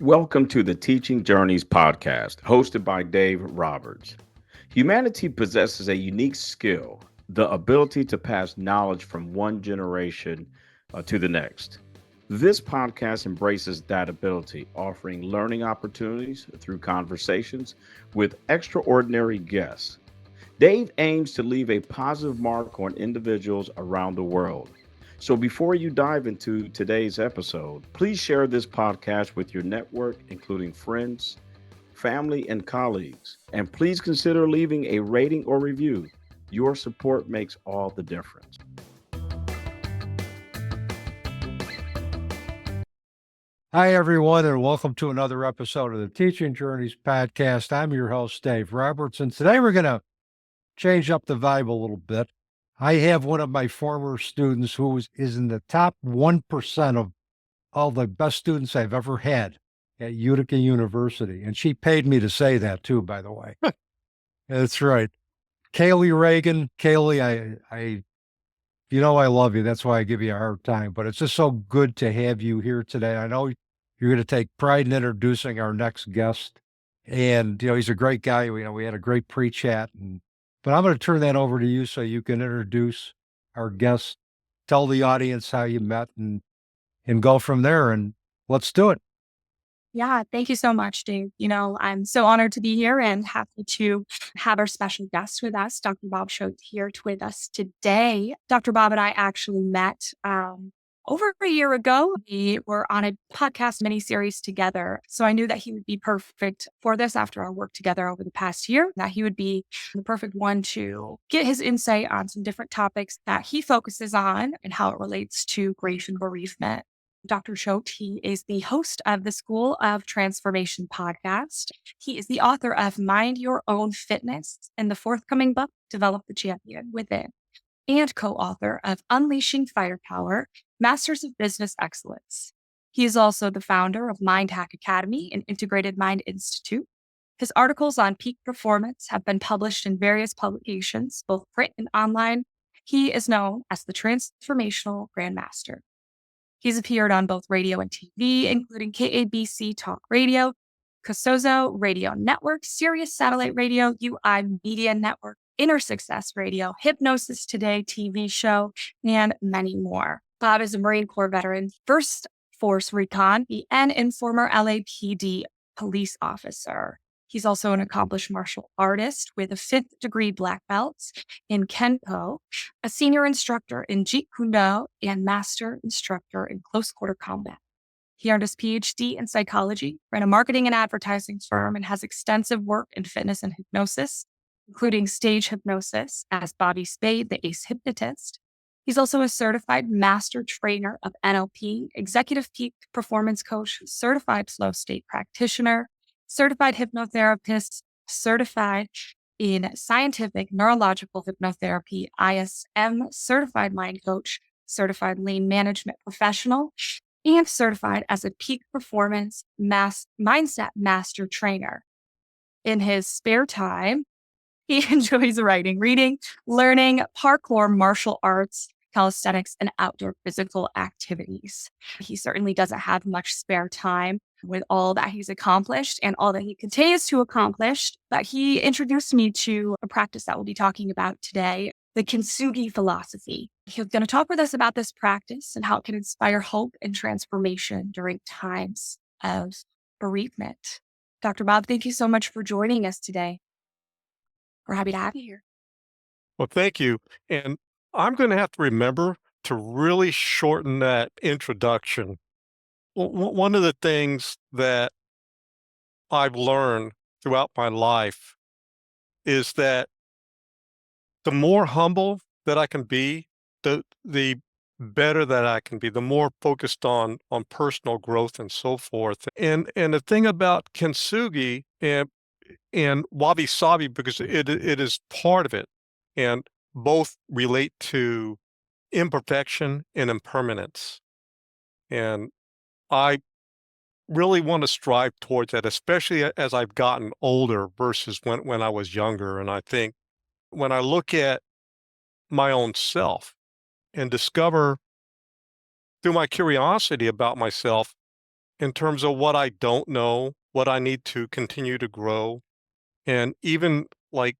Welcome to the Teaching Journeys podcast, hosted by Dave Roberts. Humanity possesses a unique skill, the ability to pass knowledge from one generation to the next. This podcast embraces that ability, offering learning opportunities through conversations with extraordinary guests. Dave aims to leave a positive mark on individuals around the world. So before you dive into today's episode, please share this podcast with your network, including friends, family, and colleagues. And please consider leaving a rating or review. Your support makes all the difference. Hi, everyone, and welcome to another episode of the Teaching Journeys podcast. I'm your host, Dave Roberts, and today we're going to change up the vibe a little bit. I have one of my former students who is in the top 1% of all the best students I've ever had at Utica University, and she paid me to say that too, by the way. That's right. Kali Regan. Kali, I I love you. That's why I give you a hard time. But it's just so good to have you here today. I know you're going to take pride in introducing our next guest. And, he's a great guy. We had a great pre-chat. But I'm going to turn that over to you so you can introduce our guest, tell the audience how you met, and go from there. And let's do it. Yeah, thank you so much, Dave. I'm so honored to be here and happy to have our special guest with us, Dr. Bob Choat, here with us today. Dr. Bob and I actually met over a year ago. We were on a podcast mini-series together. So I knew that he would be perfect for this after our work together over the past year, that he would be the perfect one to get his insight on some different topics that he focuses on and how it relates to grief and bereavement. Dr. Choat, he is the host of the School of Transformation podcast. He is the author of Mind Your Own Fitness and the forthcoming book, Develop the Champion Within, and co-author of Unleashing Firepower, Masters of Business Excellence. He is also the founder of Mind Hack Academy and Integrated Mind Institute. His articles on peak performance have been published in various publications, both print and online. He is known as the transformational grandmaster. He's appeared on both radio and TV, including KABC Talk Radio, Cosozo Radio Network, Sirius Satellite Radio, UI Media Network, Inner Success Radio, Hypnosis Today TV show, and many more. Bob is a Marine Corps veteran, First Force Recon, and former LAPD police officer. He's also an accomplished martial artist with a 5th degree black belt in Kenpo, a senior instructor in Jeet Kune Do, and master instructor in close quarter combat. He earned his PhD in psychology, ran a marketing and advertising firm, and has extensive work in fitness and hypnosis, including stage hypnosis as Bobby Spade, the ace hypnotist. He's also a certified master trainer of NLP, executive peak performance coach, certified flow state practitioner, certified hypnotherapist, certified in scientific neurological hypnotherapy, ISM, certified mind coach, certified lean management professional, and certified as a peak performance mindset master trainer. In his spare time, he enjoys writing, reading, learning, parkour, martial arts, calisthenics, and outdoor physical activities. He certainly doesn't have much spare time with all that he's accomplished and all that he continues to accomplish. But he introduced me to a practice that we'll be talking about today, the Kintsugi philosophy. He's going to talk with us about this practice and how it can inspire hope and transformation during times of bereavement. Dr. Bob, thank you so much for joining us today. We're happy to have you here. Well, thank you. And I'm going to have to remember to really shorten that introduction. One of the things that I've learned throughout my life is that the more humble that I can be, the better that I can be, the more focused on personal growth and so forth. And the thing about Kintsugi and Wabi Sabi, because it is part of it, and both relate to imperfection and impermanence. And I really want to strive towards that, especially as I've gotten older versus when I was younger. And I think when I look at my own self and discover through my curiosity about myself in terms of what I don't know, what I need to continue to grow, and even like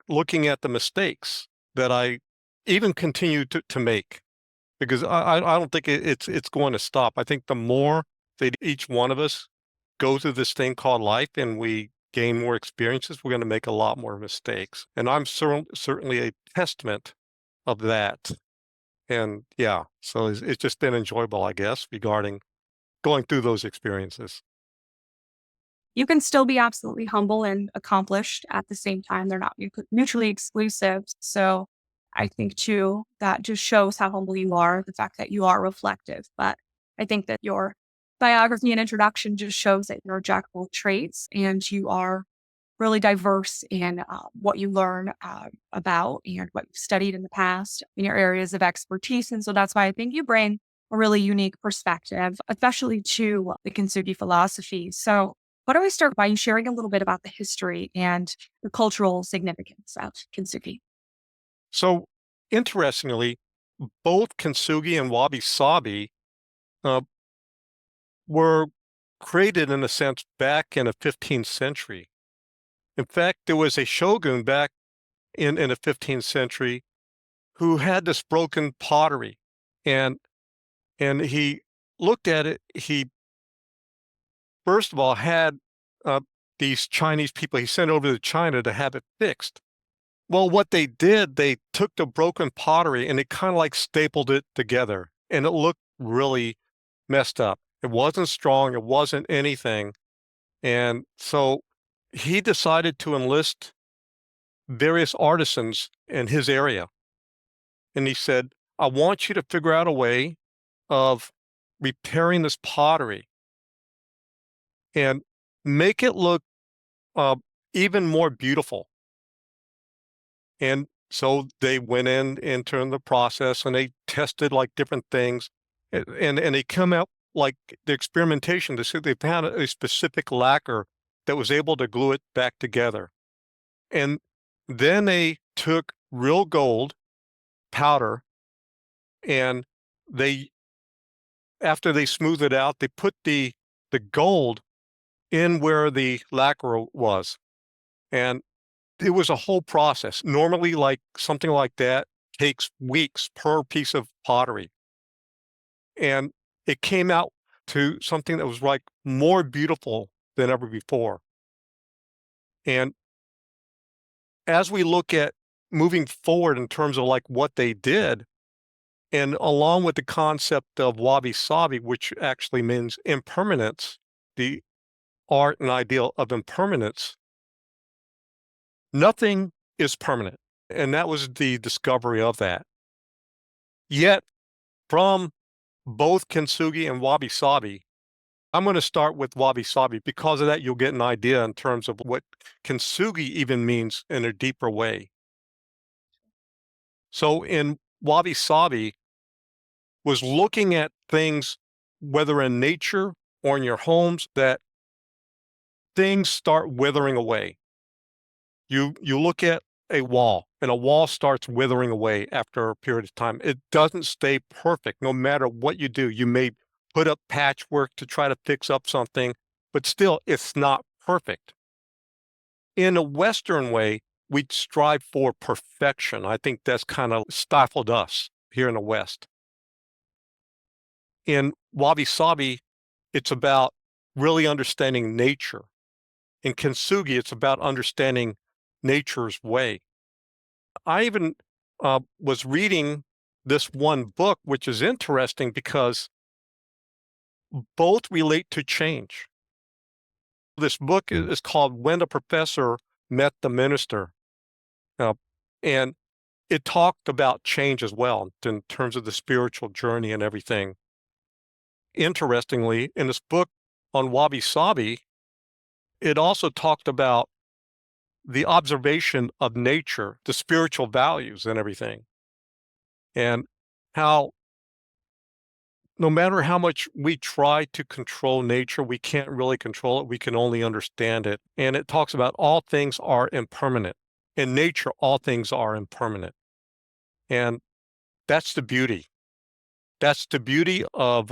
looking at the mistakes that I even continue to make, because I don't think it's going to stop. I think the more that each one of us go through this thing called life and we gain more experiences, we're going to make a lot more mistakes. And I'm certainly a testament of that. And yeah, so it's just been enjoyable, I guess, regarding going through those experiences. You can still be absolutely humble and accomplished at the same time. They're not mutually exclusive. So I think too, that just shows how humble you are, the fact that you are reflective. But I think that your biography and introduction just shows that you're a jack of all trades and you are really diverse in what you learn about and what you've studied in the past in your areas of expertise. And so that's why I think you bring a really unique perspective, especially to the Kintsugi philosophy. So why don't we start by you sharing a little bit about the history and the cultural significance of Kintsugi? So interestingly, both Kintsugi and Wabi Sabi uh, were created in a sense back in the 15th century. In fact, there was a shogun back in the 15th century who had this broken pottery, and he looked at it. He first of all had uh, these Chinese people. He sent over to China to have it fixed. Well, what they did, they took the broken pottery and they kind of like stapled it together, and it looked really messed up. It wasn't strong. It wasn't anything, and so he decided to enlist various artisans in his area. And he said, I want you to figure out a way of repairing this pottery and make it look uh, even more beautiful. And so they went in into the process and they tested like different things, and they come out like the experimentation. They found a specific lacquer that was able to glue it back together. And then they took real gold powder, and they after they smoothed it out, they put the gold in where the lacquer was. And it was a whole process. Normally, like something like that takes weeks per piece of pottery. And it came out to something that was like more beautiful than ever before. And as we look at moving forward in terms of like what they did, and along with the concept of wabi sabi, which actually means impermanence, the art and ideal of impermanence, nothing is permanent. And that was the discovery of that. Yet, from both Kintsugi and Wabi Sabi, I'm going to start with Wabi Sabi. Because of that, you'll get an idea in terms of what Kintsugi even means in a deeper way. So, in Wabi Sabi, was looking at things, whether in nature or in your homes, that things start withering away. You look at a wall, and a wall starts withering away after a period of time. It doesn't stay perfect no matter what you do. You may put up patchwork to try to fix up something, but still, it's not perfect. In a Western way, we strive for perfection. I think that's kind of stifled us here in the West. In Wabi Sabi, it's about really understanding nature. In Kintsugi, it's about understanding nature's way. I even was reading this one book, which is interesting because both relate to change. This book is called When the Professor Met the Minister. Uh, and it talked about change as well in terms of the spiritual journey and everything. Interestingly, in this book on Wabi Sabi, it also talked about the observation of nature, the spiritual values and everything, and how no matter how much we try to control nature, we can't really control it. We can only understand it. And it talks about all things are impermanent. In nature, all things are impermanent. And that's the beauty. That's the beauty of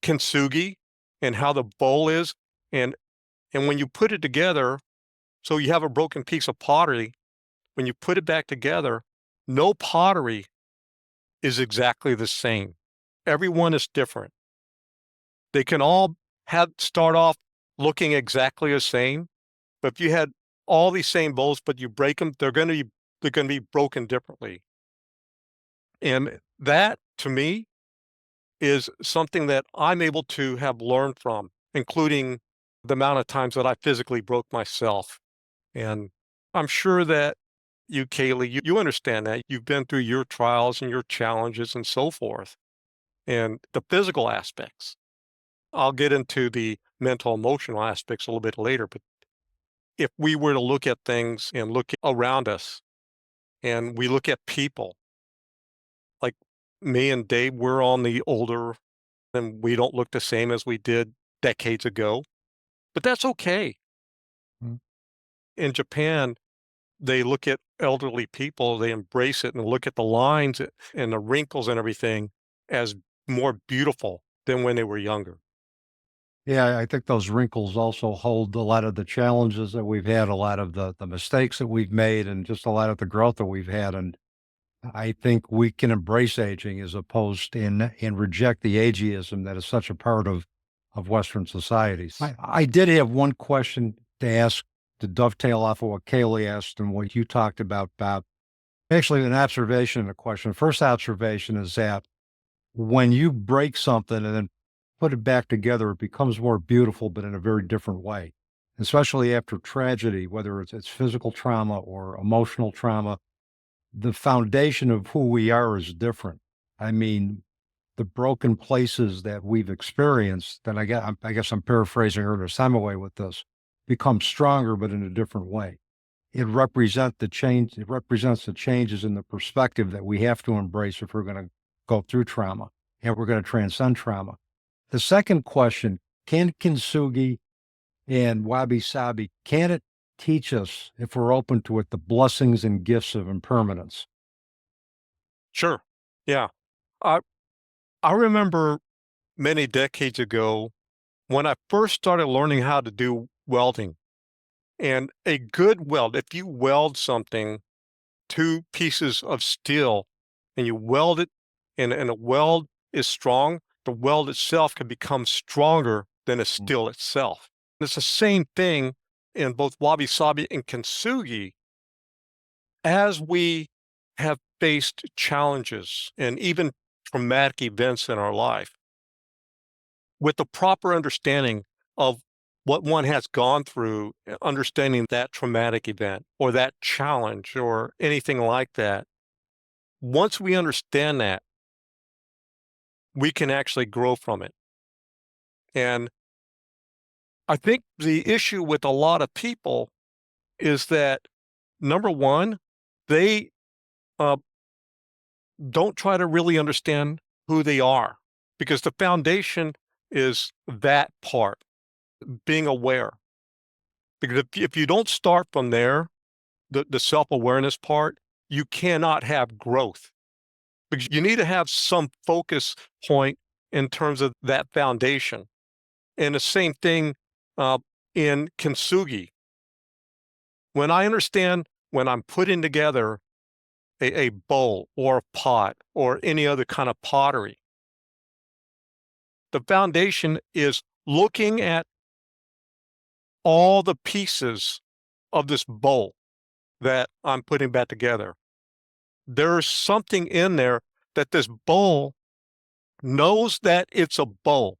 Kintsugi, and how the bowl is. And when you put it together, so you have a broken piece of pottery, when you put it back together, no pottery is exactly the same. Everyone is different. They can all start off looking exactly the same, but if you had all these same bowls, but you break them, they're going to be broken differently. And that, to me, is something that I'm able to have learned from, including the amount of times that I physically broke myself. And I'm sure that you, Kaylee, you understand that. You've been through your trials and your challenges and so forth, and the physical aspects. I'll get into the mental, emotional aspects a little bit later, but if we were to look at things and look around us and we look at people, like me and Dave, we're on the older and we don't look the same as we did decades ago, but that's okay. Mm. In Japan, they look at elderly people, they embrace it and look at the lines and the wrinkles and everything as more beautiful than when they were younger. Yeah, I think those wrinkles also hold a lot of the challenges that we've had, a lot of the mistakes that we've made, and just a lot of the growth that we've had. And I think we can embrace aging as opposed and reject the ageism that is such a part of Western societies. I did have one question to ask to dovetail off of what Kaylee asked and what you talked about, Bob. Actually, an observation and a question. First observation is that when you break something and then put it back together, it becomes more beautiful, but in a very different way, especially after tragedy, whether it's physical trauma or emotional trauma. The foundation of who we are is different. I mean, the broken places that we've experienced, and I guess I'm paraphrasing Ernest Hemingway with this, become stronger, but in a different way. It represents the changes in the perspective that we have to embrace if we're going to go through trauma and we're going to transcend trauma. The second question, can Kintsugi and Wabi Sabi, can it teach us, if we're open to it, the blessings and gifts of impermanence? Sure. Yeah. I I remember many decades ago when I first started learning how to do welding. And a good weld, if you weld something, two pieces of steel, and you weld it, and a weld is strong, the weld itself can become stronger than a steel itself. It's the same thing in both Wabi Sabi and Kintsugi. As we have faced challenges and even traumatic events in our life, with the proper understanding of what one has gone through, understanding that traumatic event or that challenge or anything like that, once we understand that, we can actually grow from it. And I think the issue with a lot of people is that, number one, they uh, don't try to really understand who they are, because the foundation is that part, being aware. Because if you don't start from there, the self-awareness part, you cannot have growth, because you need to have some focus point in terms of that foundation. And the same thing uh, in Kintsugi. When I understand, when I'm putting together a bowl or a pot or any other kind of pottery, the foundation is looking at all the pieces of this bowl that I'm putting back together. There's something in there that this bowl knows that it's a bowl.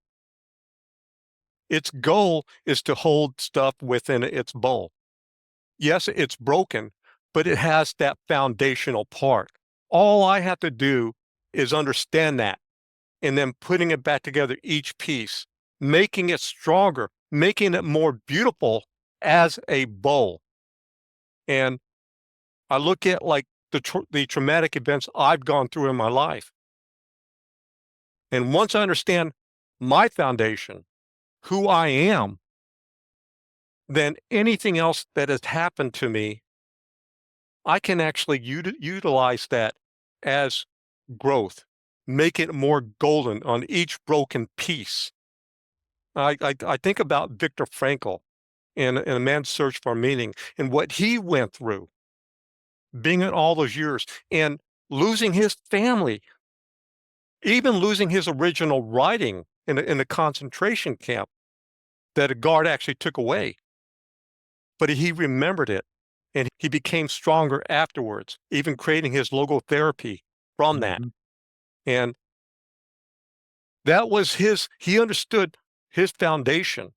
Its goal is to hold stuff within its bowl. Yes, it's broken, but it has that foundational part. All I have to do is understand that, and then putting it back together, each piece, making it stronger, making it more beautiful as a bowl. And I look at like the traumatic events I've gone through in my life. And once I understand my foundation, who I am, then anything else that has happened to me, I can actually utilize that as growth, make it more golden on each broken piece. I think about Viktor Frankl in A Man's Search for Meaning and what he went through, being in all those years and losing his family, even losing his original writing in a concentration camp that a guard actually took away. But he remembered it, and he became stronger afterwards, even creating his logotherapy from that. Mhm. And that was he understood his foundation,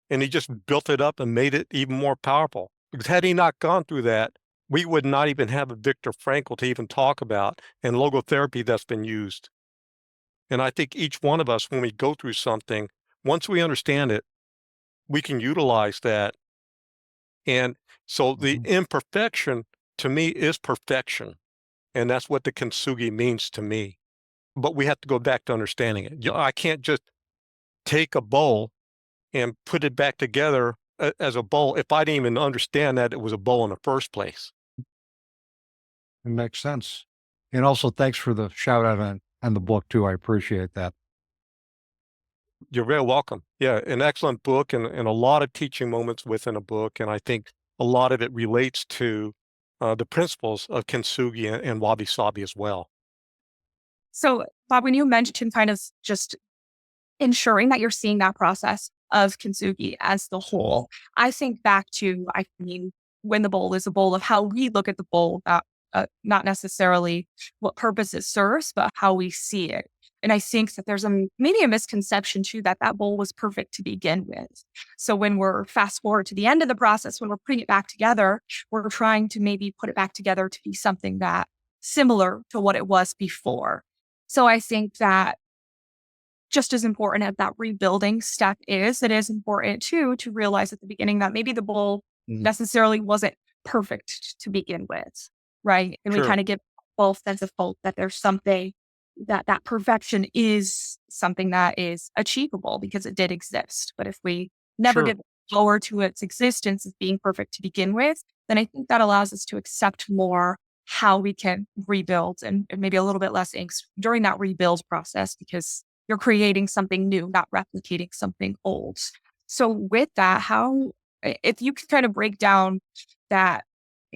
and he just built it up and made it even more powerful. Because had he not gone through that, we would not even have a Viktor Frankl to even talk about and logotherapy that's been used. And I think each one of us, when we go through something, once we understand it, we can utilize that. And so the Mhm. imperfection to me is perfection. And that's what the Kintsugi means to me. But we have to go back to understanding it. I can't just take a bowl and put it back together as a bowl if I didn't even understand that it was a bowl in the first place. It makes sense. And also, thanks for the shout out on the book too. I appreciate that. You're very welcome. Yeah, an excellent book and a lot of teaching moments within a book. And I think a lot of it relates to the principles of Kintsugi and Wabi Sabi as well. So, Bob, when you mentioned kind of just ensuring that you're seeing that process of Kintsugi as the whole, I think back to, I mean, when the bowl is a bowl of how we look at the bowl, not necessarily what purpose it serves, but how we see it. And I think that there's maybe a misconception too that that bowl was perfect to begin with. So when we're fast forward to the end of the process, when we're putting it back together, we're trying to maybe put it back together to be something that similar to what it was before. So I think that just as important as that rebuilding step is, it is important too to realize at the beginning that maybe the bowl Mhm. necessarily wasn't perfect to begin with, right? And we Sure, kind of give both sense of hope that there's something that perfection is something that is achievable because it did exist. But if we never sure. give forward to its existence as being perfect to begin with, then I think that allows us to accept more how we can rebuild and maybe a little bit less angst during that rebuild process because you're creating something new, not replicating something old. So with that, if you could kind of break down that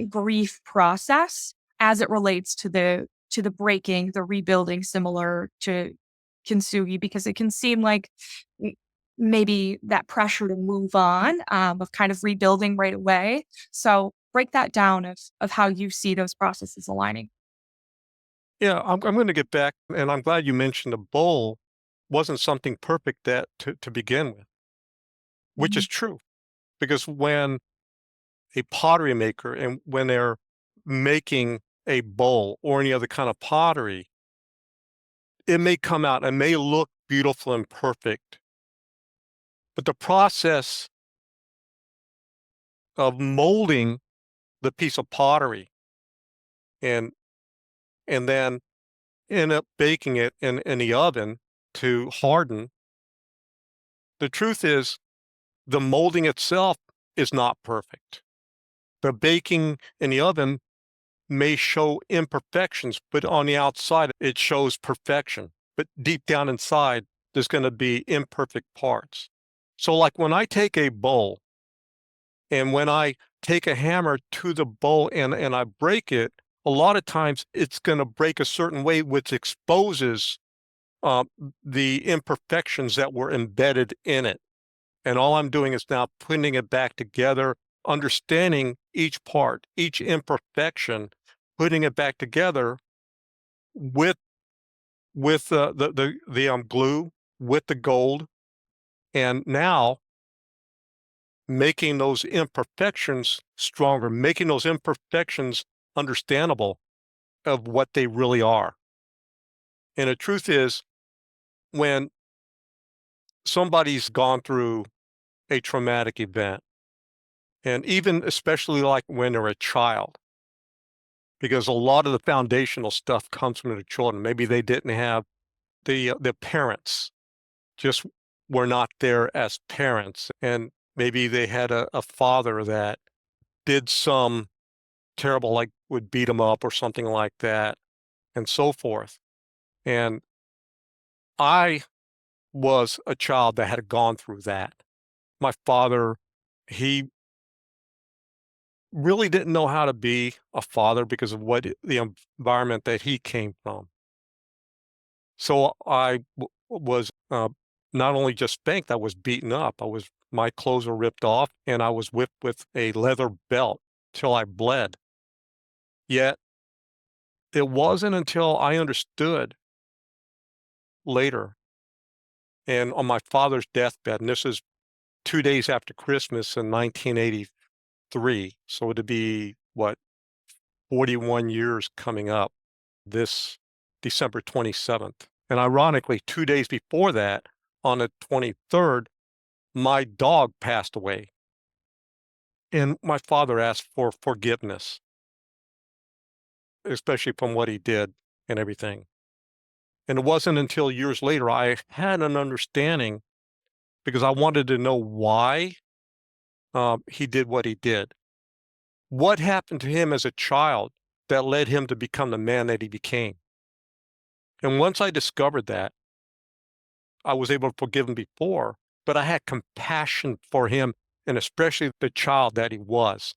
grief process as it relates to the breaking, the rebuilding, similar to Kintsugi, because it can seem like m- maybe that pressure to move on, of kind of rebuilding right away. So break that down of how you see those processes aligning. Yeah, I'm going to get back, and I'm glad you mentioned the bowl wasn't something perfect that to begin with, which Mhm. is true. Because when a pottery maker and when they're making a bowl or any other kind of pottery, it may come out and may look beautiful and perfect, but the process of molding the piece of pottery and then end up baking it in the oven to harden, the truth is the molding itself is not perfect. The baking in the oven may show imperfections, but on the outside, it shows perfection. But deep down inside, there's going to be imperfect parts. So, like when I take a bowl and when I take a hammer to the bowl and I break it, a lot of times it's going to break a certain way, which exposes uh, the imperfections that were embedded in it. And all I'm doing is now putting it back together, understanding each part, each imperfection, putting it back together with the glue, with the gold, and now making those imperfections stronger, making those imperfections understandable of what they really are. And the truth is, when somebody's gone through a traumatic event, and even especially like when they're a child, because a lot of the foundational stuff comes from the children. Maybe they didn't have the parents just were not there as parents, and maybe they had a father that did some terrible, like would beat them up or something like that, and so forth. And I was a child that had gone through that. My father, he really didn't know how to be a father because of the environment that he came from. So I was not only just spanked, I was beaten up. My clothes were ripped off, and I was whipped with a leather belt till I bled. Yet it wasn't until I understood later, and on my father's deathbed, and this is 2 days after Christmas in 1983, so it'd be, 41 years coming up this December 27th. And ironically, 2 days before that, on the 23rd, my dog passed away. And my father asked for forgiveness, especially from what he did and everything. And it wasn't until years later I had an understanding because I wanted to know why he did what he did. What happened to him as a child that led him to become the man that he became? And once I discovered that, I was able to forgive him before, but I had compassion for him and especially the child that he was.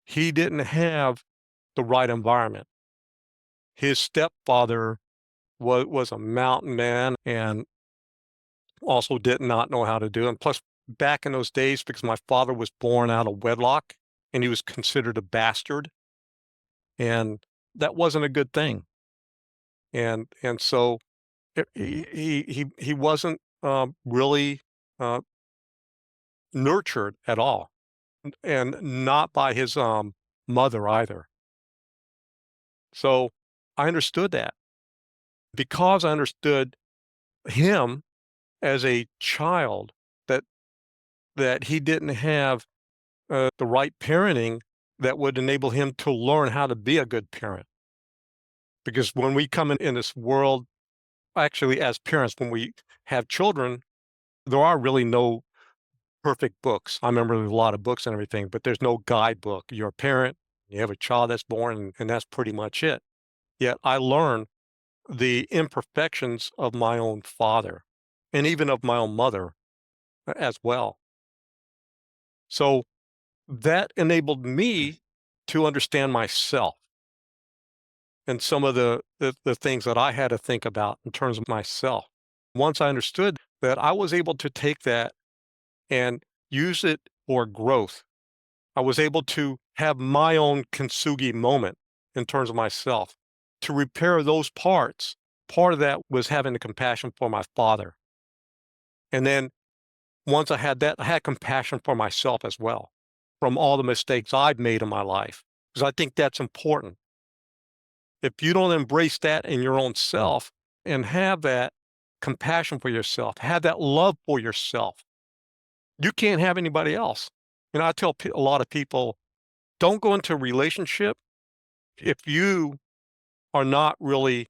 He didn't have the right environment. His stepfather was a mountain man and also did not know how to do it. And plus, back in those days, because my father was born out of wedlock and he was considered a bastard, and that wasn't a good thing. And so he wasn't really nurtured at all, and not by his mother either. So I understood that. Because I understood him as a child, that he didn't have the right parenting that would enable him to learn how to be a good parent. Because when we come in this world, actually as parents, when we have children, there are really no perfect books. I remember there's a lot of books and everything, but there's no guidebook. You're a parent, you have a child that's born, and that's pretty much it. Yet I learned the imperfections of my own father and even of my own mother as well. So that enabled me to understand myself and some of the things that I had to think about in terms of myself. Once I understood that, I was able to take that and use it for growth. I was able to have my own Kintsugi moment in terms of myself to repair those parts. Part of that was having the compassion for my father. And then once I had that, I had compassion for myself as well from all the mistakes I've made in my life, because I think that's important. If you don't embrace that in your own self and have that compassion for yourself, have that love for yourself, you can't have anybody else. And I tell a lot of people, don't go into a relationship if you are not really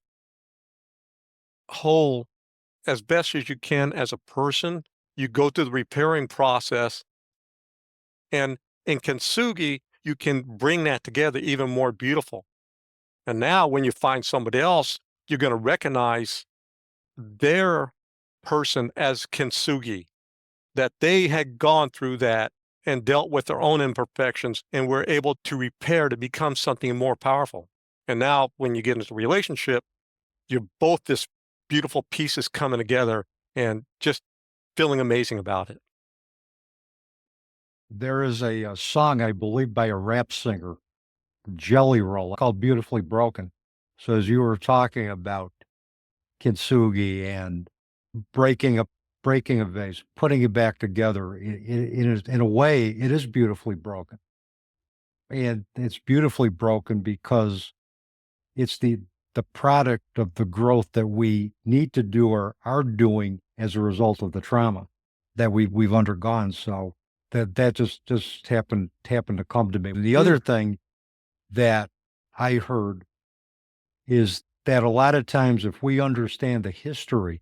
whole as best as you can as a person. You go through the repairing process, and in Kintsugi, you can bring that together even more beautiful. And now when you find somebody else, you're going to recognize their person as Kintsugi, that they had gone through that and dealt with their own imperfections and were able to repair to become something more powerful. And now when you get into a relationship, you're both this beautiful pieces coming together and just feeling amazing about it. There is a song, I believe, by a rap singer, Jelly Roll, called Beautifully Broken. So as you were talking about Kintsugi and breaking a vase, putting it back together, in a way, it is beautifully broken. And it's beautifully broken because it's the product of the growth that we need to do or are doing as a result of the trauma that we've undergone. So that just happened to come to me. The other thing that I heard is that a lot of times, if we understand the history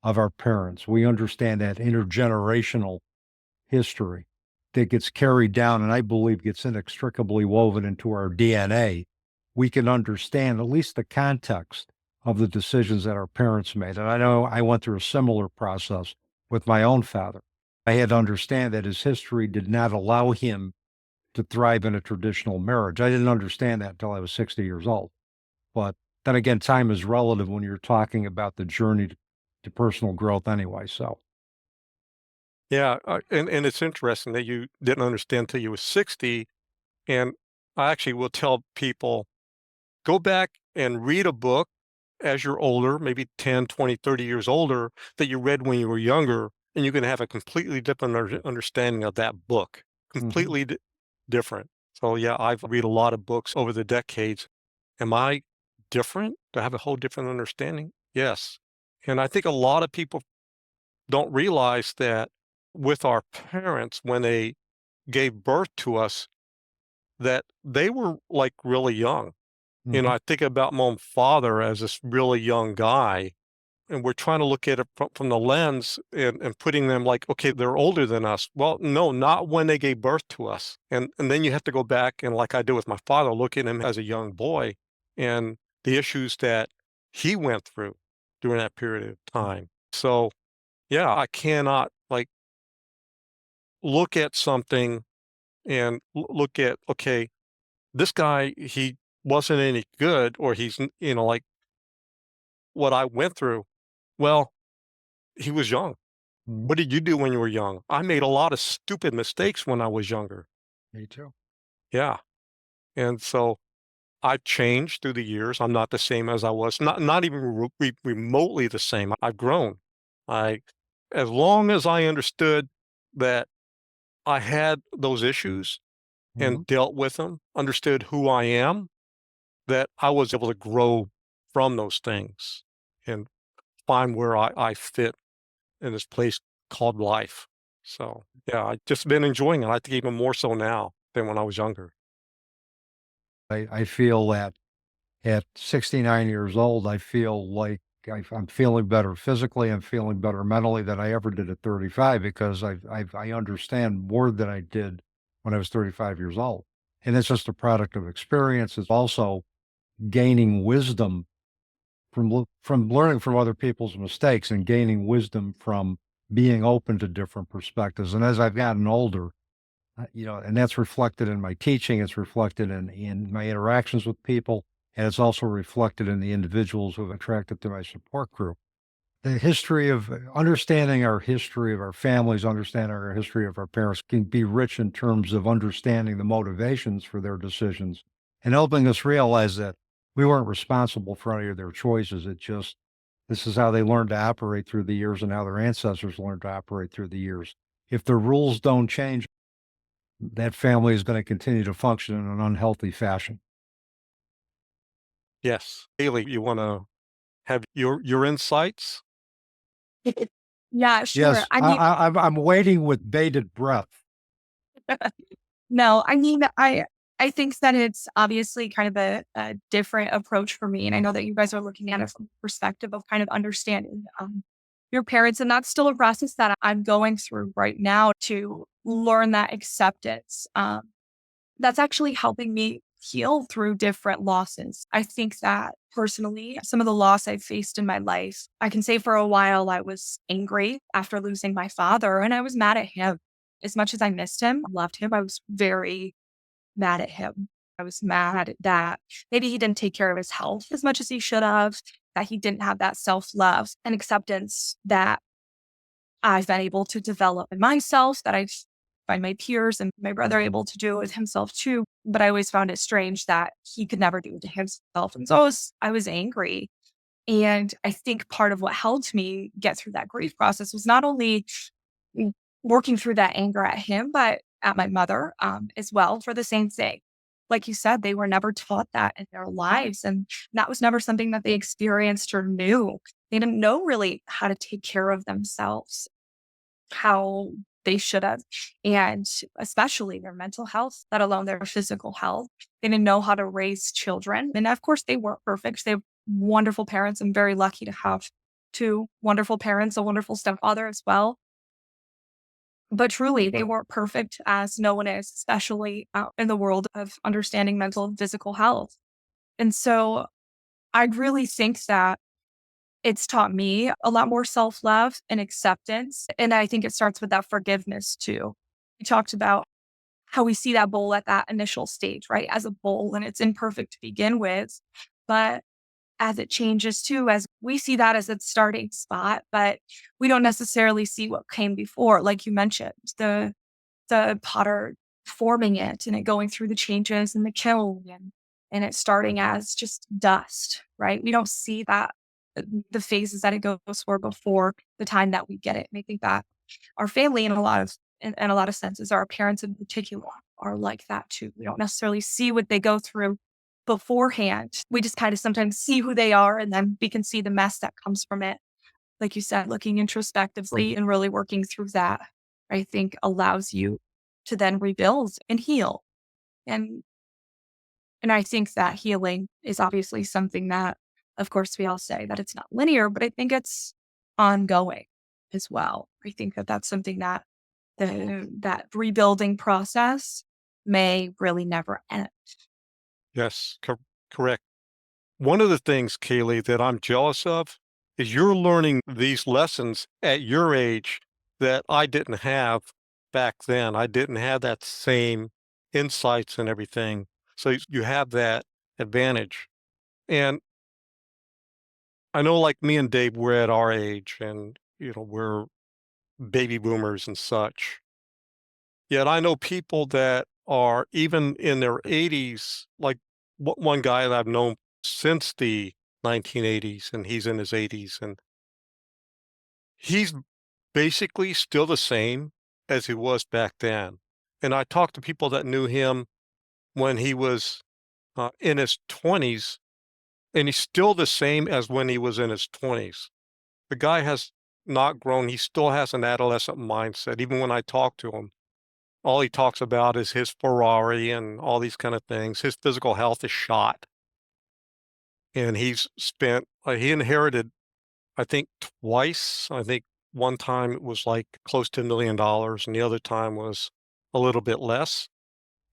of our parents, we understand that intergenerational history that gets carried down and I believe gets inextricably woven into our DNA, we can understand at least the context of the decisions that our parents made. And I know I went through a similar process with my own father. I had to understand that his history did not allow him to thrive in a traditional marriage. I didn't understand that until I was 60 years old. But then again, time is relative when you're talking about the journey to personal growth anyway. So, Yeah, and it's interesting that you didn't understand till you were 60, and I actually will tell people, go back and read a book as you're older, maybe 10, 20, 30 years older, that you read when you were younger, and you're gonna have a completely different understanding of that book, mhm. completely different. So, yeah, I've read a lot of books over the decades. Am I different? Do I have a whole different understanding? Yes, and I think a lot of people don't realize that with our parents, when they gave birth to us, that they were, like, really young. Mhm. I think about my own father as this really young guy, and we're trying to look at it from the lens and putting them like, okay, they're older than us. Well, no, not when they gave birth to us. And then you have to go back and, like I did with my father, look at him as a young boy and the issues that he went through during that period of time. So, yeah, I cannot like look at something and look at, okay, this guy, he wasn't any good, or he's, like what I went through. Well, he was young. Mhm. What did you do when you were young? I made a lot of stupid mistakes when I was younger. Me too. Yeah. And so I've changed through the years. I'm not the same as I was, not even remotely the same. I've grown. I, as long as I understood that I had those issues Mhm. and dealt with them, understood who I am, that I was able to grow from those things and find where I fit in this place called life. So, yeah, I've just been enjoying it. I think even more so now than when I was younger. I feel that at 69 years old, I feel like I'm feeling better physically. I'm feeling better mentally than I ever did at 35 because I understand more than I did when I was 35 years old. And it's just a product of experience. It's also gaining wisdom from learning from other people's mistakes and gaining wisdom from being open to different perspectives. And as I've gotten older, and that's reflected in my teaching, it's reflected in my interactions with people, and it's also reflected in the individuals who have attracted to my support group. The history of understanding our history of our families, understanding our history of our parents can be rich in terms of understanding the motivations for their decisions and helping us realize that we weren't responsible for any of their choices. This is how they learned to operate through the years and how their ancestors learned to operate through the years. If the rules don't change, that family is going to continue to function in an unhealthy fashion. Yes. Haley, you want to have your insights? Yeah, sure. Yes, I'm waiting with bated breath. No, I mean, I think that it's obviously kind of a different approach for me, and I know that you guys are looking at it from the perspective of kind of understanding your parents, and that's still a process that I'm going through right now to learn that acceptance. That's actually helping me heal through different losses. I think that personally, some of the loss I've faced in my life, I can say for a while I was angry after losing my father, and I was mad at him. As much as I missed him, loved him, I was very mad at him. I was mad that maybe he didn't take care of his health as much as he should have, that he didn't have that self love and acceptance that I've been able to develop in myself, that I find my peers and my brother able to do with himself too. But I always found it strange that he could never do it to himself. And so I was angry. And I think part of what helped me get through that grief process was not only working through that anger at him, but at my mother as well for the same thing. Like you said, they were never taught that in their lives. And that was never something that they experienced or knew. They didn't know really how to take care of themselves, how they should have. And especially their mental health, let alone their physical health. They didn't know how to raise children. And of course, they weren't perfect. They have wonderful parents. I'm very lucky to have two wonderful parents, a wonderful stepfather as well. But truly, they weren't perfect, as no one is, especially in the world of understanding mental and physical health. And so I really think that it's taught me a lot more self-love and acceptance. And I think it starts with that forgiveness too. We talked about how we see that bowl at that initial stage, right? As a bowl, and it's imperfect to begin with. But as it changes too, as we see that as its starting spot, but we don't necessarily see what came before. Like you mentioned, the potter forming it and it going through the changes in the kiln and it starting as just dust, right? We don't see that the phases that it goes for before the time that we get it. And I think that our family in a lot of senses, our parents in particular are like that too. We don't necessarily see what they go through beforehand. We just kind of sometimes see who they are and then we can see the mess that comes from it. Like you said, looking introspectively and really working through that, I think allows you to then rebuild and heal. And and I think that healing is obviously something that, of course, we all say that it's not linear, but I think it's ongoing as well. I think that that's something that that rebuilding process may really never end. Yes, correct. One of the things, Kaylee, that I'm jealous of is you're learning these lessons at your age that I didn't have back then. I didn't have that same insights and everything. So you have that advantage. And I know, like me and Dave, we're at our age and, we're baby boomers and such. Yet I know people that are even in their 80s, like one guy that I've known since the 1980s, and he's in his 80s, and he's basically still the same as he was back then. And I talked to people that knew him when he was in his 20s, and he's still the same as when he was in his 20s. The guy has not grown. He still has an adolescent mindset. Even when I talk to him, all he talks about is his Ferrari and all these kind of things. His physical health is shot. And he's spent, he inherited, I think, twice. I think one time it was like close to $1 million, and the other time was a little bit less.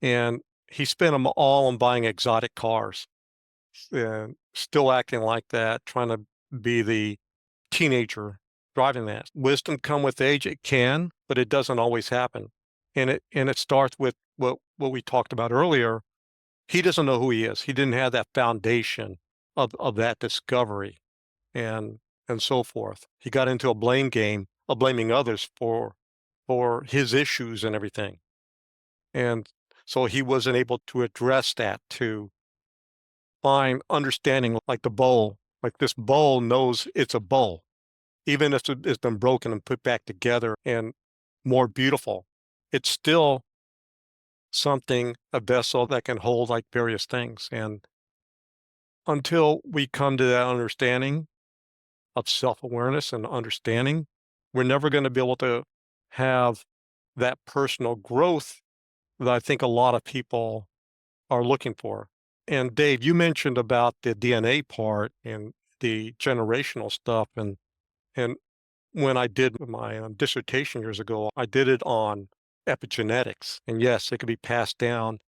And he spent them all on buying exotic cars and still acting like that, trying to be the teenager driving that. Wisdom come with age, it can, but it doesn't always happen. And it starts with what we talked about earlier. He doesn't know who he is. He didn't have that foundation of that discovery and and so forth. He got into a blame game of blaming others for his issues and everything. And so he wasn't able to address that, to find understanding, like the bowl. Like, this bowl knows it's a bowl, even if it's been broken and put back together and more beautiful. It's still something, a vessel that can hold like various things. And until we come to that understanding of self-awareness and understanding, we're never going to be able to have that personal growth that I think a lot of people are looking for. And Dave, you mentioned about the DNA part and the generational stuff. And when I did my dissertation years ago, I did it on epigenetics. And yes, it could be passed down.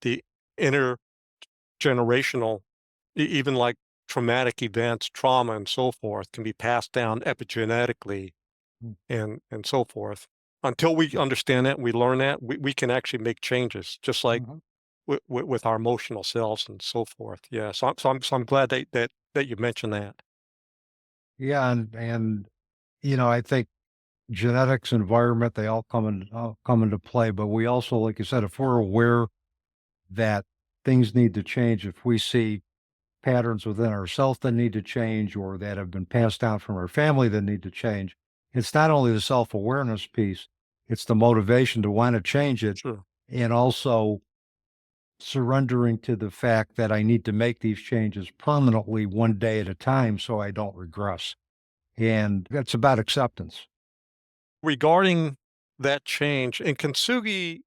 The intergenerational, even like traumatic events, trauma, and so forth, can be passed down epigenetically and so forth. Until we understand that, we learn that, we can actually make changes, just like with our emotional selves and so forth. Yeah, so I'm glad that you mentioned that. Yeah, and I think genetics, environment, they all come into play. But we also, like you said, if we're aware that things need to change, if we see patterns within ourselves that need to change or that have been passed down from our family that need to change, it's not only the self-awareness piece, it's the motivation to want to change it, Sure. and also surrendering to the fact that I need to make these changes permanently one day at a time so I don't regress. And that's about acceptance. Regarding that change, and Kintsugi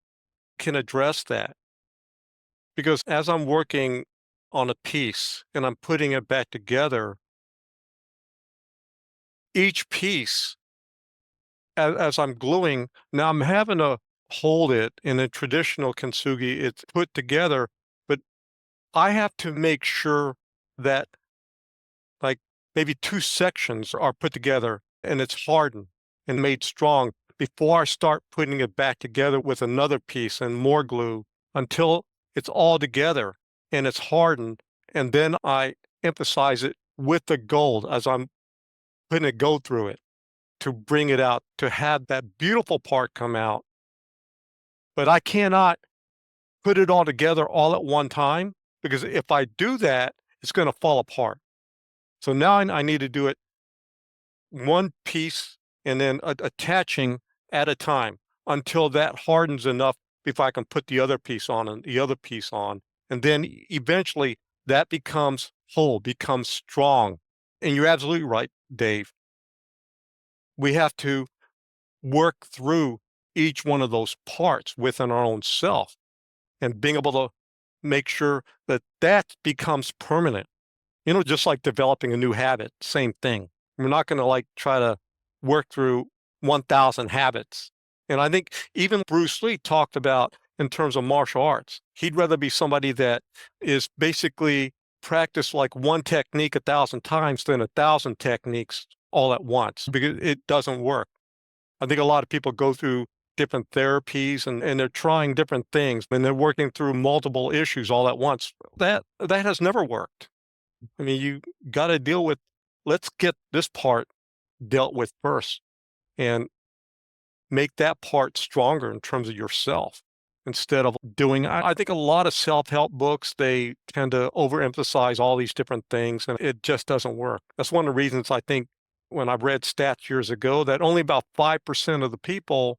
can address that, because as I'm working on a piece and I'm putting it back together, each piece, as I'm gluing, now I'm having to hold it. In a traditional Kintsugi, it's put together, but I have to make sure that maybe 2 sections are put together and it's hardened and made strong before I start putting it back together with another piece and more glue until it's all together and it's hardened. And then I emphasize it with the gold as I'm putting a gold through it to bring it out, to have that beautiful part come out. But I cannot put it all together all at one time, because if I do that, it's going to fall apart. So now I need to do it one piece and then attaching at a time until that hardens enough before I can put the other piece on and the other piece on. And then eventually that becomes whole, becomes strong. And you're absolutely right, Dave. We have to work through each one of those parts within our own self and being able to make sure that that becomes permanent. You know, just like developing a new habit, same thing. We're not going to like try to work through 1,000 habits. And I think even Bruce Lee talked about in terms of martial arts, he'd rather be somebody that is basically practice like one technique 1,000 times than 1,000 techniques all at once, because it doesn't work. I think a lot of people go through different therapies and they're trying different things and they're working through multiple issues all at once. That has never worked. I mean, you got to deal with, let's get this part dealt with first and make that part stronger in terms of yourself instead of doing, I think a lot of self-help books, they tend to overemphasize all these different things and it just doesn't work. That's one of the reasons I think when I read stats years ago that only about 5% of the people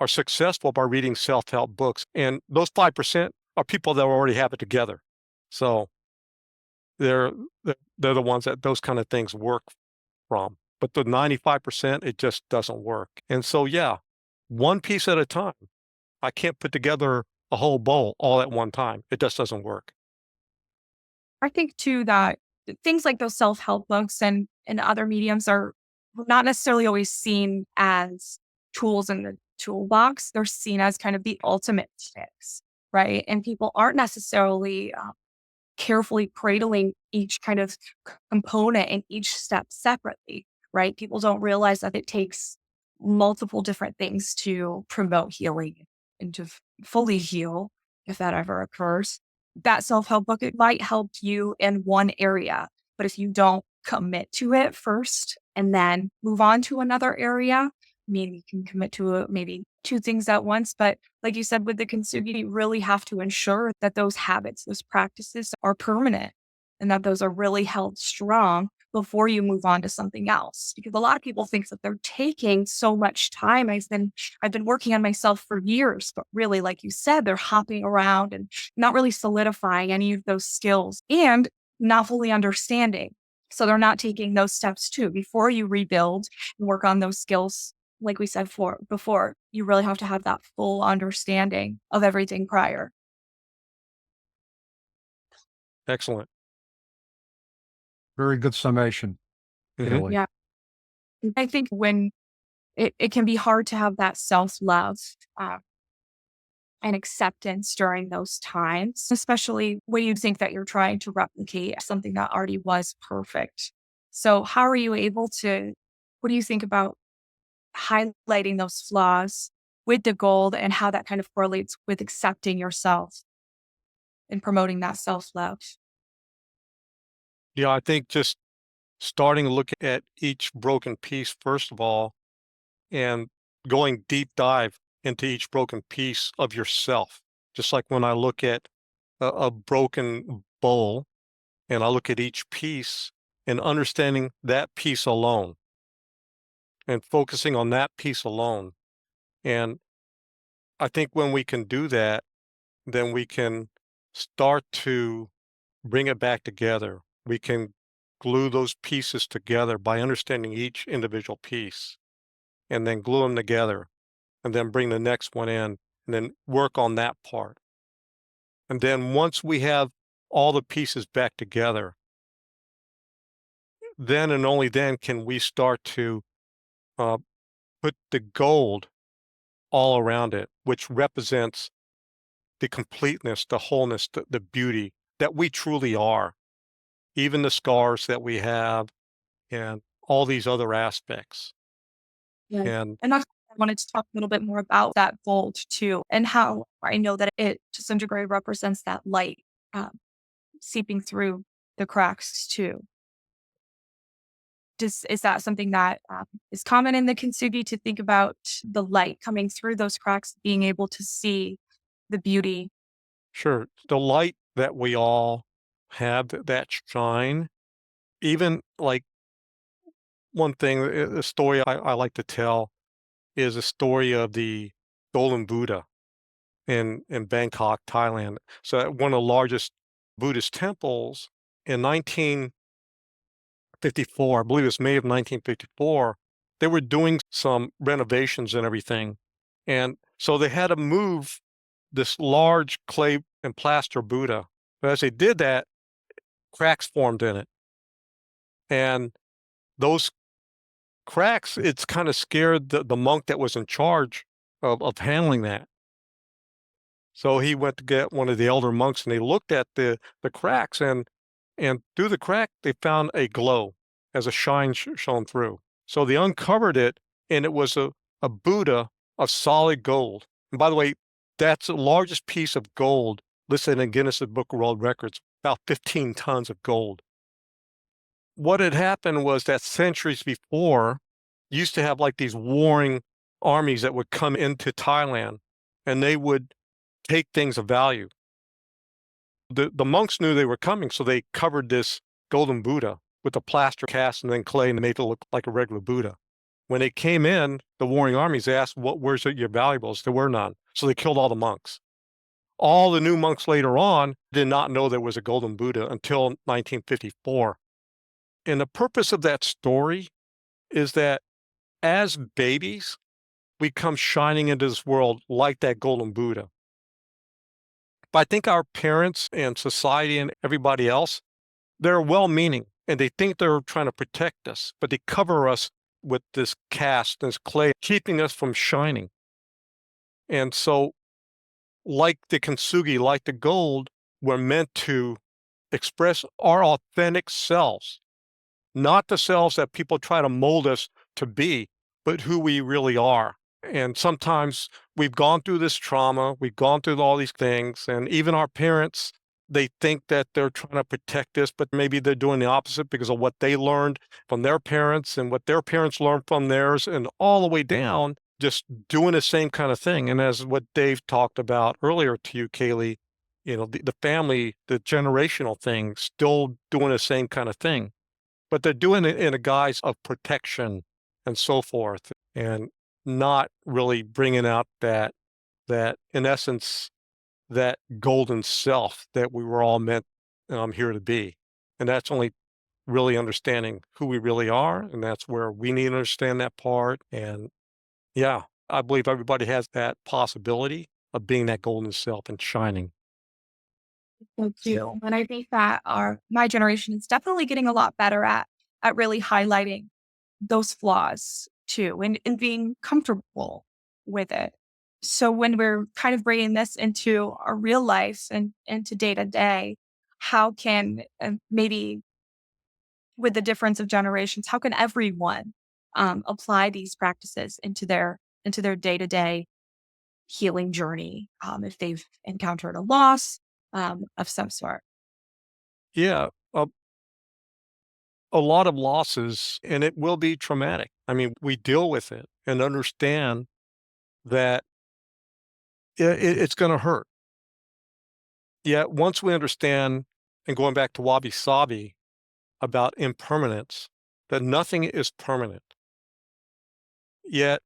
are successful by reading self-help books. And those 5% are people that already have it together. So they're the ones that those kind of things work from. But the 95%, it just doesn't work. And so, yeah, one piece at a time. I can't put together a whole bowl all at one time. It just doesn't work. I think too that things like those self-help books and other mediums are not necessarily always seen as tools in the toolbox. They're seen as kind of the ultimate fix, right? And people aren't necessarily carefully cradling each kind of component and each step separately, right? People don't realize that it takes multiple different things to promote healing and to fully heal, if that ever occurs. That self-help book, it might help you in one area, but if you don't commit to it first and then move on to another area, maybe you can commit to maybe two things at once. But like you said, with the Kintsugi, you really have to ensure that those habits, those practices are permanent and that those are really held strong before you move on to something else. Because a lot of people think that they're taking so much time. I've been working on myself for years, but really, like you said, they're hopping around and not really solidifying any of those skills and not fully understanding. So they're not taking those steps too. Before you rebuild and work on those skills, like we said before, you really have to have that full understanding of everything prior. Excellent. Very good summation, Kaylee. Yeah. I think when it can be hard to have that self-love and acceptance during those times, especially when you think that you're trying to replicate something that already was perfect. So how are you able to, what do you think about highlighting those flaws with the gold and how that kind of correlates with accepting yourself and promoting that self-love? Yeah, I think just starting to look at each broken piece, first of all, and going deep dive into each broken piece of yourself. Just like when I look at a broken bowl and I look at each piece and understanding that piece alone and focusing on that piece alone. And I think when we can do that, then we can start to bring it back together. We can glue those pieces together by understanding each individual piece and then glue them together and then bring the next one in and then work on that part. And then once we have all the pieces back together, then and only then can we start to uh, put the gold all around it, which represents the completeness, the wholeness, the beauty that we truly are. Even the scars that we have, and all these other aspects. Yeah. And And that's, I wanted to talk a little bit more about that gold too, and how I know that it to some degree represents that light um, seeping through the cracks too. Is that something that is common in the Kintsugi to think about the light coming through those cracks, being able to see the beauty? sure, the light that we all have, that shine, even like one thing, a story I like to tell is a story of the Golden Buddha in Bangkok, Thailand. So at one of the largest Buddhist temples in 1954, I believe it's May of 1954, they were doing some renovations and everything. And so they had to move this large clay and plaster Buddha. But as they did that, cracks formed in it. And those cracks, it's kind of scared the monk that was in charge of handling that. So he went to get one of the elder monks, and they looked at the cracks, and through the crack, they found a glow as a shine shone through. So they uncovered it, and it was a Buddha of solid gold. And by the way, that's the largest piece of gold listed in Guinness Book of World Records, about 15 tons of gold. What had happened was that centuries before, used to have like these warring armies that would come into Thailand, and they would take things of value. The monks knew they were coming, so they covered this golden Buddha with a plaster cast and then clay, and made it look like a regular Buddha. When they came in, the warring armies asked, where's your valuables? There were none. So they killed all the monks. All the new monks later on did not know there was a golden Buddha until 1954. And the purpose of that story is that as babies, we come shining into this world like that golden Buddha. But I think our parents and society and everybody else, they're well-meaning, and they think they're trying to protect us, but they cover us with this cast, this clay, keeping us from shining. And so, like the Kintsugi, like the gold, we're meant to express our authentic selves, not the selves that people try to mold us to be, but who we really are. And sometimes we've gone through this trauma, we've gone through all these things, and even our parents, they think that they're trying to protect us, but maybe they're doing the opposite because of what they learned from their parents and what their parents learned from theirs, and all the way down, just doing the same kind of thing. And as what Dave talked about earlier to you, Kaylee, the family, the generational thing, still doing the same kind of thing, but they're doing it in a guise of protection and so forth, and not really bringing out that in essence, that golden self that we were all meant here to be. And that's only really understanding who we really are, and that's where we need to understand that part. And yeah, I believe everybody has that possibility of being that golden self and shining. Thank you. And I think that my generation is definitely getting a lot better at really highlighting those flaws too, and being comfortable with it. So when we're kind of bringing this into our real lives and into day to day, how can maybe with the difference of generations, how can everyone apply these practices into their day to day healing journey if they've encountered a loss of some sort? Yeah, a lot of losses, and it will be traumatic. I mean, we deal with it and understand that it's going to hurt. Yet once we understand, and going back to Wabi Sabi about impermanence, that nothing is permanent. Yet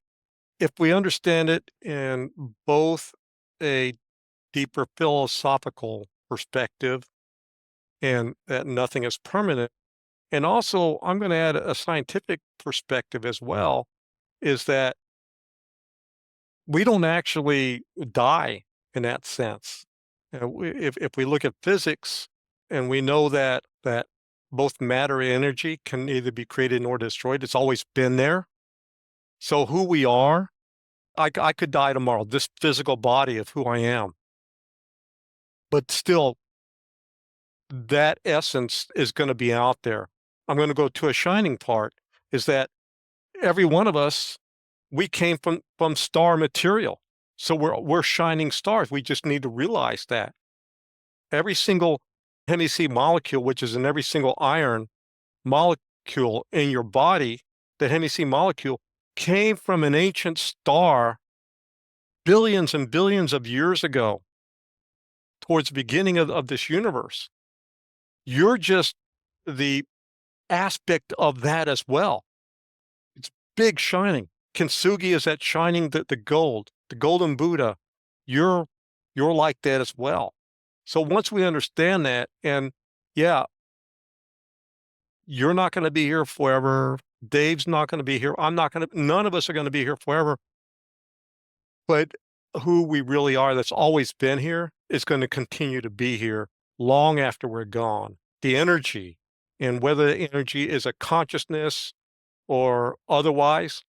if we understand it in both a deeper philosophical perspective, and that nothing is permanent, and also I'm going to add a scientific perspective as well, is that we don't actually die in that sense. If we look at physics, and we know that both matter and energy can neither be created nor destroyed, it's always been there. So who we are, I could die tomorrow, this physical body of who I am, but still that essence is going to be out there. I'm going to go to a shining part, is that every one of us, we came from star material. So we're shining stars. We just need to realize that. Every single MEC molecule, which is in every single iron molecule in your body, the MEC molecule came from an ancient star billions and billions of years ago, towards the beginning of this universe. You're just the aspect of that as well. It's big shining. Kintsugi is that shining the gold, the golden Buddha. You're like that as well. So once we understand that, and yeah, you're not going to be here forever. Dave's not going to be here. I'm not going to, none of us are going to be here forever. But who we really are, that's always been here, is going to continue to be here long after we're gone. The energy, and whether the energy is a consciousness or otherwise,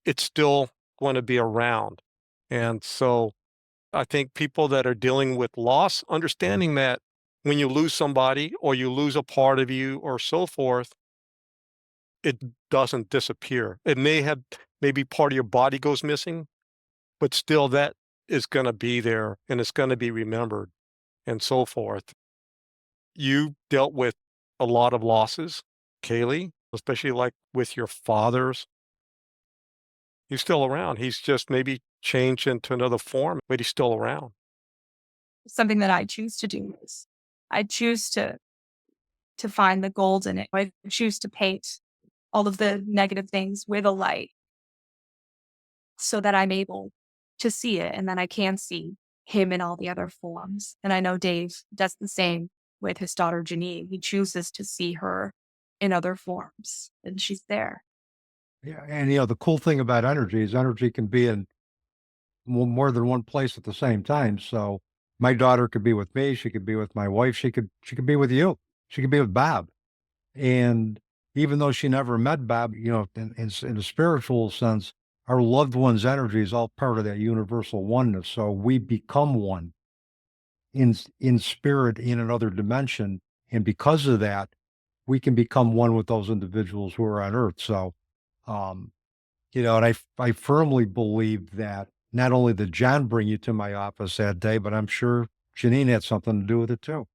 it's still going to be around. And so I think people that are dealing with loss, understanding that when you lose somebody or you lose a part of you or so forth, it doesn't disappear. It may have, maybe part of your body goes missing, but still that is going to be there and it's going to be remembered and so forth. You dealt with a lot of losses, Kaylee, especially like with your father's. He's still around. He's just maybe changed into another form, but he's still around. Something that I choose to do is I choose to find the gold in it. I choose to paint all of the negative things with a light so that I'm able to see it and then I can see him in all the other forms. And I know Dave does the same with his daughter Janine. He chooses to see her in other forms and she's there. Yeah. And, the cool thing about energy is energy can be in more than one place at the same time. So my daughter could be with me. She could be with my wife. She could be with you. She could be with Bob. And even though she never met Bob, in a spiritual sense, our loved one's energy is all part of that universal oneness. So we become one in spirit in another dimension. And because of that, we can become one with those individuals who are on earth. So, and I firmly believe that not only did John bring you to my office that day, but I'm sure Janine had something to do with it too.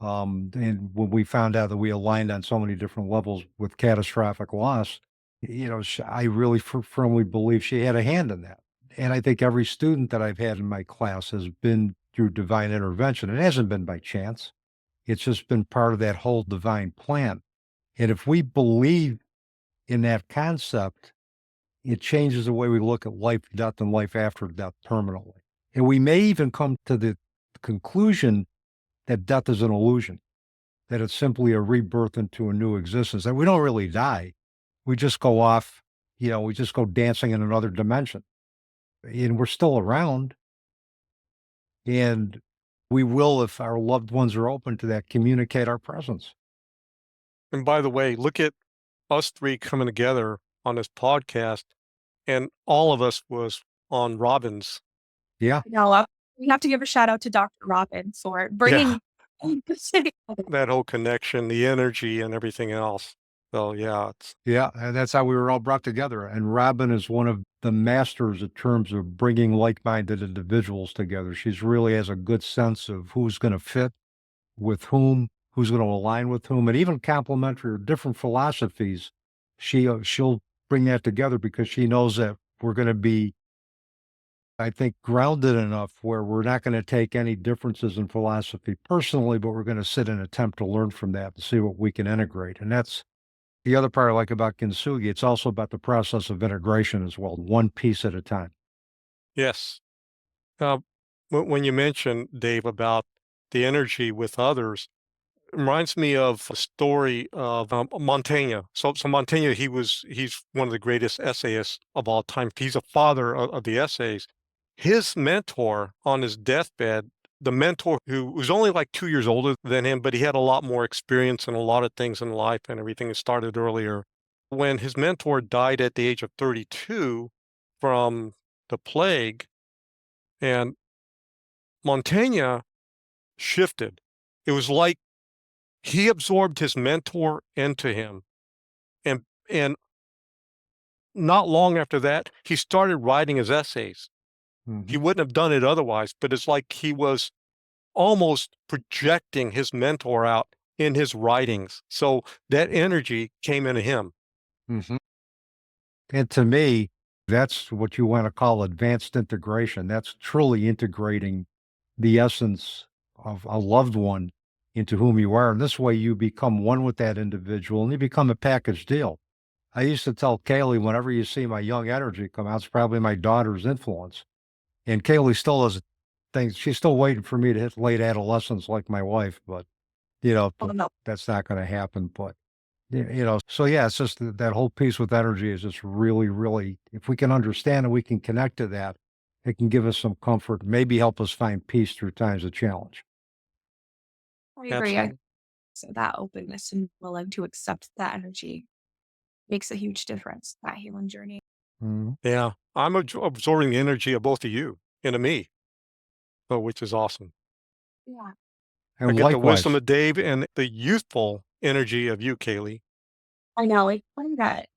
And when we found out that we aligned on so many different levels with catastrophic loss, I really firmly believe she had a hand in that. And I think every student that I've had in my class has been through divine intervention. It hasn't been by chance. It's just been part of that whole divine plan. And if we believe in that concept, it changes the way we look at life, death, and life after death permanently. And we may even come to the conclusion that death is an illusion, that it's simply a rebirth into a new existence, that we don't really die. We just go off, we just go dancing in another dimension. And we're still around. And we will, if our loved ones are open to that, communicate our presence. And by the way, look at us three coming together on this podcast, and all of us was on Robin's. Yeah. Now, we have to give a shout out to Dr. Robin for bringing that whole connection, the energy and everything else. So yeah. And that's how we were all brought together. And Robin is one of the masters in terms of bringing like-minded individuals together. She's really has a good sense of who's going to fit with whom, who's going to align with whom, and even complementary or different philosophies. She'll bring that together because she knows that we're going to be, I think, grounded enough where we're not going to take any differences in philosophy personally, but we're going to sit and attempt to learn from that and see what we can integrate. And that's the other part I like about Kintsugi. It's also about the process of integration as well, one piece at a time. Yes. When you mentioned, Dave, about the energy with others, it reminds me of a story of Montaigne. So Montaigne, he's one of the greatest essayists of all time. He's a father of the essays. His mentor on his deathbed, the mentor who was only like 2 years older than him, but he had a lot more experience in a lot of things in life and everything that started earlier. When his mentor died at the age of 32 from the plague, and Montaigne shifted. It was like he absorbed his mentor into him. And not long after that, he started writing his essays. He wouldn't have done it otherwise, but it's like he was almost projecting his mentor out in his writings. So that energy came into him. Mm-hmm. And to me, that's what you want to call advanced integration. That's truly integrating the essence of a loved one into whom you are. And this way you become one with that individual and you become a package deal. I used to tell Kaylee, whenever you see my young energy come out, it's probably my daughter's influence. And Kaylee still has things, she's still waiting for me to hit late adolescence like my wife, but Oh, no. that's not going to happen. But so yeah, it's just that whole piece with energy is just really, really, if we can understand and we can connect to that, it can give us some comfort, maybe help us find peace through times of challenge. I agree. Absolutely. So that openness and willing to accept that energy makes a huge difference, that healing journey. Mhm. Yeah. I'm absorbing the energy of both of you into me, which is awesome. Yeah. I And get the likewise, wisdom of Dave and the youthful energy of you, Kaylee. I know. It's funny that.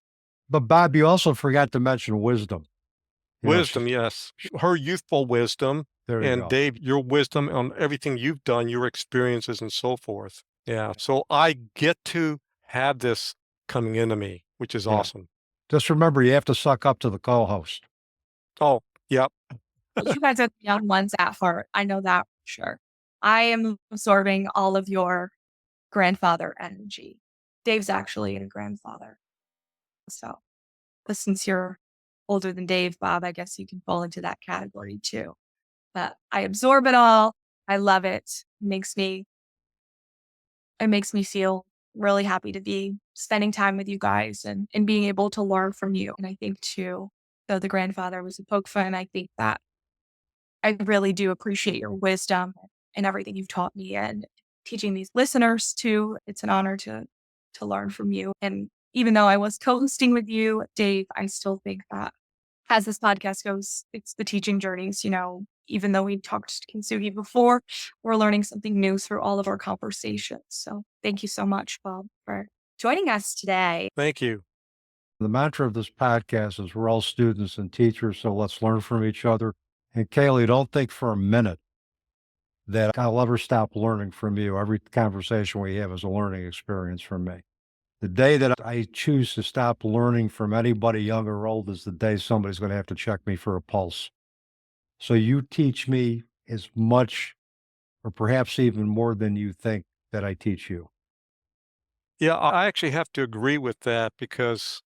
but Bob, you also forgot to mention wisdom. Wisdom, yes. Her youthful wisdom, There you and go. Dave, your wisdom on everything you've done, your experiences and so forth. Yeah. So I get to have this coming into me, which is Yeah. awesome. Just remember, you have to suck up to the co-host. Oh, yep. You guys are the young ones at heart. I know that for sure. I am absorbing all of your grandfather energy. Dave's actually a grandfather. So, but since you're older than Dave, Bob, I guess you can fall into that category too. But I absorb it all. I love it. It makes me feel really happy to be spending time with you guys and being able to learn from you. And I think too, though the grandfather was a poke fun, I think that I really do appreciate your wisdom and everything you've taught me and teaching these listeners too. It's an honor to learn from you. And even though I was co-hosting with you, Dave, I still think that as this podcast goes, it's the teaching journeys, even though we talked Kintsugi before, we're learning something new through all of our conversations. So thank you so much, Bob, for joining us today. Thank you. The mantra of this podcast is we're all students and teachers, so let's learn from each other. And Kaylee, don't think for a minute that I'll ever stop learning from you. Every conversation we have is a learning experience for me. The day that I choose to stop learning from anybody young or old is the day somebody's going to have to check me for a pulse. So you teach me as much or perhaps even more than you think that I teach you. Yeah, I actually have to agree with that because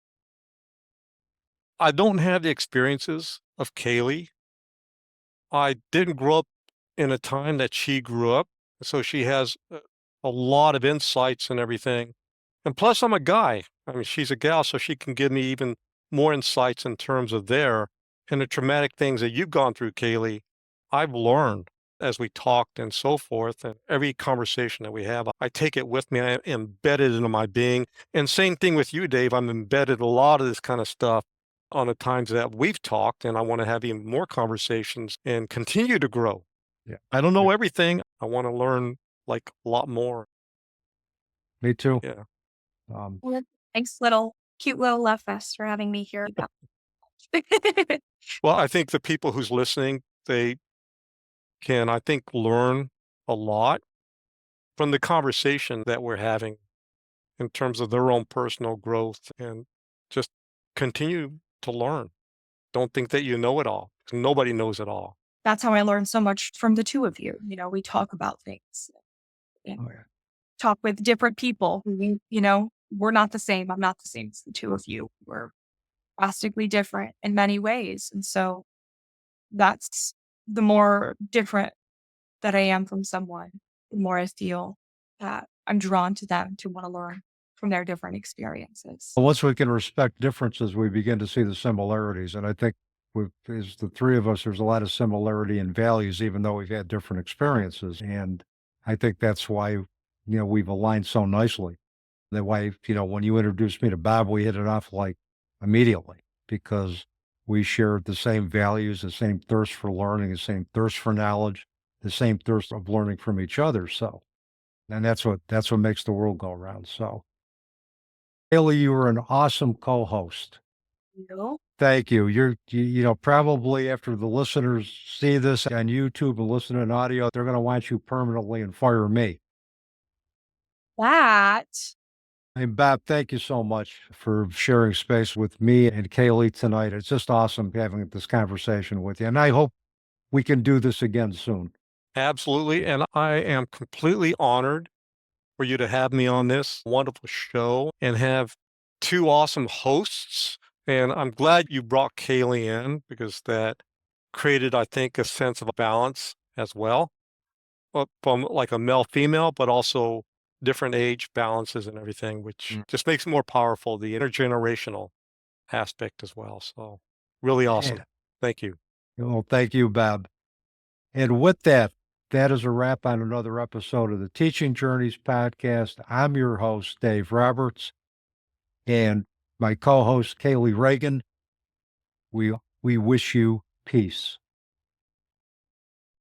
I don't have the experiences of Kaylee. I didn't grow up in a time that she grew up, so she has a lot of insights and everything. And plus, I'm a guy. I mean, she's a gal, so she can give me even more insights in terms of there and the traumatic things that you've gone through, Kaylee. I've learned as we talked and so forth, and every conversation that we have, I take it with me. I embed it into my being. And same thing with you, Dave. I'm embedded a lot of this kind of stuff on the times that we've talked, and I want to have even more conversations and continue to grow. Yeah. I don't know everything. I want to learn like a lot more. Me too. Yeah. Well, thanks, cute little love fest for having me here. Well, I think the people who's listening, they can, I think, learn a lot from the conversation that we're having in terms of their own personal growth and just continue to learn. Don't think that you know it all, 'cause nobody knows it all. That's how I learned so much from the two of you. We talk about things and Oh, yeah. talk with different people. We're not the same. I'm not the same as the two of you. We're drastically different in many ways. And so that's the more different that I am from someone, the more I feel that I'm drawn to them to want to learn from their different experiences. Once we can respect differences, we begin to see the similarities. And I think as the three of us, there's a lot of similarity in values, even though we've had different experiences. And I think that's why, we've aligned so nicely. That why, when you introduced me to Bob, we hit it off like immediately because we shared the same values, the same thirst for learning, the same thirst for knowledge, the same thirst of learning from each other. So And that's what makes the world go round. So, Haley, you were an awesome co-host. You. Thank you. You probably after the listeners see this on YouTube and listen to audio, they're going to want you permanently and fire me. That. Hey, Bob, thank you so much for sharing space with me and Kaylee tonight. It's just awesome having this conversation with you. And I hope we can do this again soon. Absolutely. And I am completely honored for you to have me on this wonderful show and have two awesome hosts. And I'm glad you brought Kaylee in because that created, I think, a sense of balance as well, from like a male female, but also different age balances and everything, which just makes it more powerful, the intergenerational aspect as well. So really awesome. Yeah. Thank you. Well, thank you, Bob. And with that, that is a wrap on another episode of the Teaching Journeys podcast. I'm your host, Dave Roberts, and my co-host, Kali Regan. We wish you peace.